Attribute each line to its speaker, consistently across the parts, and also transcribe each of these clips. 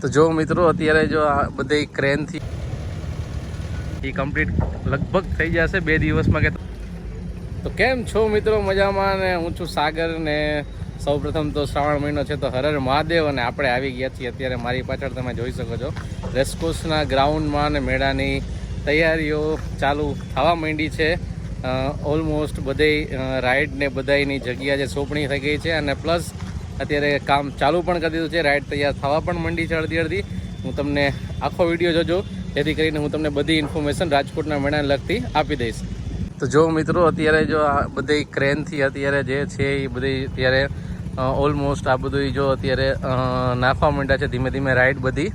Speaker 1: તો જો મિત્રો અત્યારે જો આ બધી ક્રેનથી એ કમ્પ્લીટ લગભગ થઈ જશે 2 દિવસમાં કે. તો કેમ છો મિત્રો, મજામાં? ને હું છું સાગર ને સૌપ્રથમ તો શ્રાવણ મહિનો છે તો હર હર મહાદેવ. અને આપણે આવી ગયા છીએ અત્યારે મારી પાછળ તમે જોઈ શકો છો રેસકોર્સના ગ્રાઉન્ડમાં અને મેળાની તૈયારીઓ ચાલુ થવા માંડી છે. ઓલમોસ્ટ બધી રાઈડ ને બધાની જગ્યા જે સોંપણી થઈ ગઈ છે અને પ્લસ અત્યારે કામ ચાલુ પણ કરી દીધું છે. રાઈડ તૈયાર થવા પણ માંડી છે અડધી. હું તમને આખો વિડીયો જોજો જેથી કરીને હું તમને બધી ઇન્ફોર્મેશન રાજકોટના મેળાને લગતી આપી દઈશ. તો જો મિત્રો અત્યારે જો આ બધી ક્રેનથી અત્યારે જે છે એ બધી અત્યારે ઓલમોસ્ટ આ બધું જો અત્યારે નાખવા માંડ્યા છે ધીમે ધીમે રાઈડ બધી.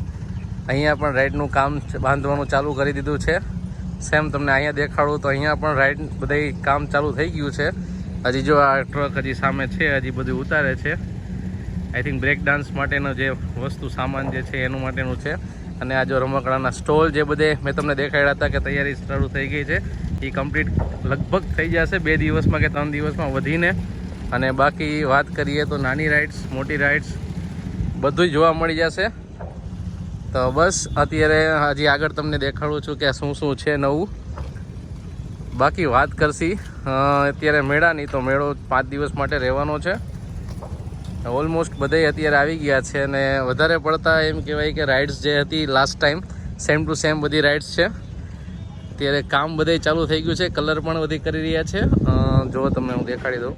Speaker 1: અહીંયા પણ રાઈડનું કામ બાંધવાનું ચાલુ કરી દીધું છે. સેમ તમને અહીંયા દેખાડું તો અહીંયા પણ રાઈડ બધી કામ ચાલુ થઈ ગયું છે. હજી જો આ ટ્રક હજી સામે છે, હજી બધું ઉતારે છે. આઈ થિંક બ્રેક ડાન્સ માટેનો જે વસ્તુ સામાન જે છે એનું માટેનું છે. અને આ જો રમકડાના સ્ટોલ જે બધે મેં તમને દેખાડ્યા હતા કે તૈયારી શરૂ થઈ ગઈ છે એ કમ્પ્લીટ લગભગ થઈ જશે 2 દિવસમાં કે 3 દિવસમાં વધીને. અને બાકી વાત કરીએ તો નાની રાઇડ્સ, મોટી રાઇડ્સ બધું જોવા મળી જશે. તો બસ અત્યારે હજી આગળ તમને દેખાડું છું કે શું શું છે નવું. બાકી વાત કરશી અત્યારે મેળાની, તો મેળો 5 દિવસ માટે રહેવાનો છે. ઓલમોસ્ટ બધે અત્યારે આવી ગયા છે અને વધારે પડતા એમ કહેવાય કે રાઇડ્સ જે હતી last time same to same બધી રાઇડ્સ છે. અત્યારે કામ બધે ચાલુ થઈ ગયું છે, કલર પણ બધી કરી રહ્યા છે. જો તમને હું દેખાડી દઉં,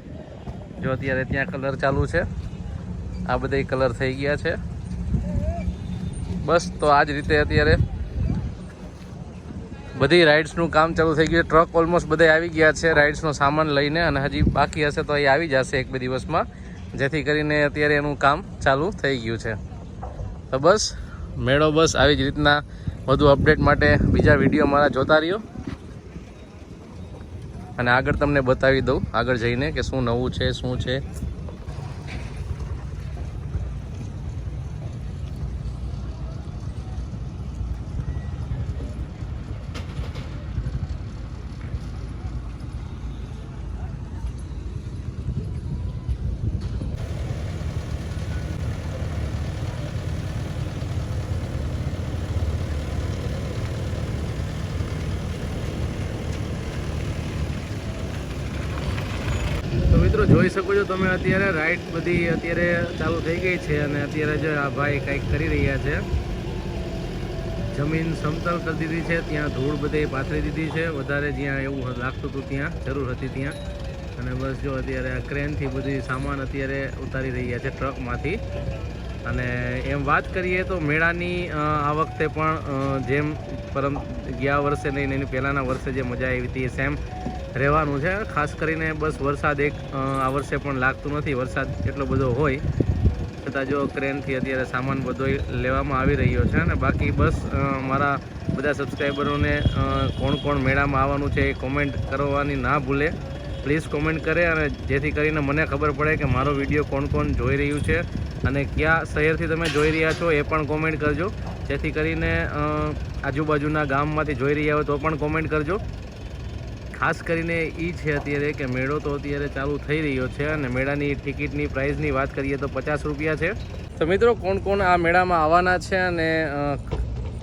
Speaker 1: જો અત્યારે ત્યાં કલર ચાલુ છે, આ બધા કલર થઈ ગયા છે. બસ તો આ જ રીતે અત્યારે બધી રાઇડ્સનું કામ ચાલુ થઈ ગયું છે. ટ્રક ઓલમોસ્ટ બધે આવી ગયા છે રાઇડ્સનો સામાન લઈને, અને હજી બાકી હશે તો અહીં આવી જશે 1-2 દિવસમાં, જેથી કરીને અત્યારે એનું કામ ચાલુ થઈ ગયું છે. તો બસ મેળો બસ આવી જ રીતના વધુ અપડેટ માટે બીજા વિડીયો મારા જોતા રહ્યો અને આગળ તમને બતાવી દઉં આગળ જઈને કે શું નવું છે, શું છે. મિત્રો જોઈ શકો છો તમે અત્યારે રાઈડ બધી અત્યારે ચાલુ થઈ ગઈ છે અને અત્યારે જો આ ભાઈ કંઈક કરી રહ્યા છે. જમીન સમતલ કરી દીધી છે, ત્યાં ધૂળ બધે પાથરી દીધી છે વધારે, જ્યાં એવું લાગતું હતું ત્યાં જરૂર હતી ત્યાં. અને બસ જો અત્યારે આ ક્રેનથી બધી સામાન અત્યારે ઉતારી રહ્યા છે ટ્રકમાંથી. અને એમ વાત કરીએ તો મેળાની આ વખતે પણ જેમ ગયા વર્ષે નહીં એની પહેલાંના વર્ષે જે મજા આવી હતી એ સેમ રહેવાનું છે. ખાસ કરીને બસ વરસાદ આ વર્ષે પણ લાગતું નથી, વરસાદ એટલો બધો હોય છતાં જો ક્રેનથી અત્યારે સામાન બધો લેવામાં આવી રહ્યો છે. અને બાકી બસ મારા બધા સબસ્ક્રાઈબરોને કોણ કોણ મેળામાં આવવાનું છે એ કોમેન્ટ કરવાની ના ભૂલે, પ્લીઝ કોમેન્ટ કરે, અને જેથી કરીને મને ખબર પડે કે મારો વિડીયો કોણ કોણ જોઈ રહ્યું છે અને કયા શહેરથી તમે જોઈ રહ્યા છો એ પણ કોમેન્ટ કરજો. જેથી કરીને આજુબાજુના ગામમાંથી જોઈ રહ્યા હોય તો પણ કોમેન્ટ કરજો. ખાસ કરીને એ છે અત્યારે કે મેળો તો અત્યારે ચાલુ થઈ રહ્યો છે અને મેળાની ટિકિટની પ્રાઇસની વાત કરીએ તો 50 રૂપિયા છે. તો મિત્રો કોણ કોણ આ મેળામાં આવવાના છે, અને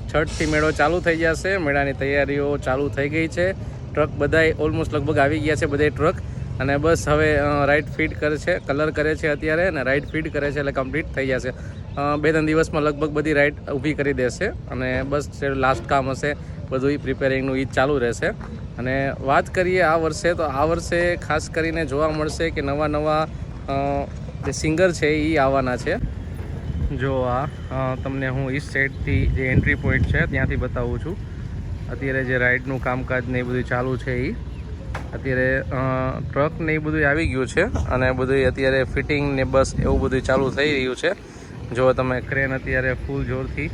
Speaker 1: છઠથી મેળો ચાલુ થઈ જશે, મેળાની તૈયારીઓ ચાલુ થઈ ગઈ છે. ટ્રક બધાય ઓલમોસ્ટ લગભગ આવી ગયા છે બધે ટ્રક, અને બસ હવે રાઈડ ફીટ કરે છે, કલર કરે છે અત્યારે, અને રાઈડ ફીટ કરે છે એટલે કમ્પ્લીટ થઈ જશે. 2-3 દિવસમાં લગભગ બધી રાઈડ ઊભી કરી દેશે અને બસ લાસ્ટ કામ હશે બધું પ્રિપેરિંગનું એ જ ચાલુ રહેશે. અને વાત કરીએ આ વર્ષે, તો આ વર્ષે ખાસ કરીને જોવા મળશે કે નવા જે સિંગર છે એ આવવાના છે. જો આ તમને હું ઈસ્ટ સાઈડથી જે એન્ટ્રી પોઈન્ટ છે ત્યાંથી બતાવું છું. અત્યારે જે રાઈડનું કામકાજ ને એ બધું ચાલુ છે એ અત્યારે ટ્રક ને એ બધું આવી ગયું છે અને બધું અત્યારે ફિટિંગ ને બસ એવું બધું ચાલુ થઈ રહ્યું છે. જો તમે ક્રેન અત્યારે ફૂલ જોરથી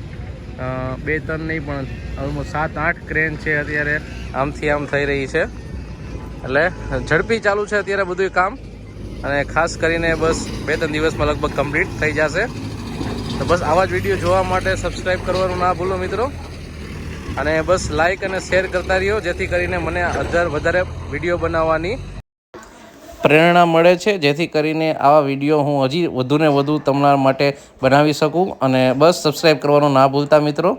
Speaker 1: 2-3 નહીં પણ ઓલમોસ્ટ 7-8 ક્રેન છે અત્યારે આમથી આમ થઈ રહી છે, એટલે ઝડપી ચાલુ છે અત્યારે બધું કામ. અને ખાસ કરીને બસ 2-3 દિવસમાં લગભગ કમ્પ્લીટ થઈ જશે. તો બસ આવા જ વિડીયો જોવા માટે સબસ્ક્રાઈબ કરવાનું ના ભૂલો મિત્રો, અને બસ લાઈક અને શેર કરતા રહ્યો જેથી કરીને મને વધારે વિડીયો બનાવવાની પ્રેરણા મળે છે, જેથી કરીને આવા વિડીયો હું હજી વધુને વધુ તમારા માટે બનાવી શકું. અને બસ સબસ્ક્રાઈબ કરવાનું ના ભૂલતા મિત્રો.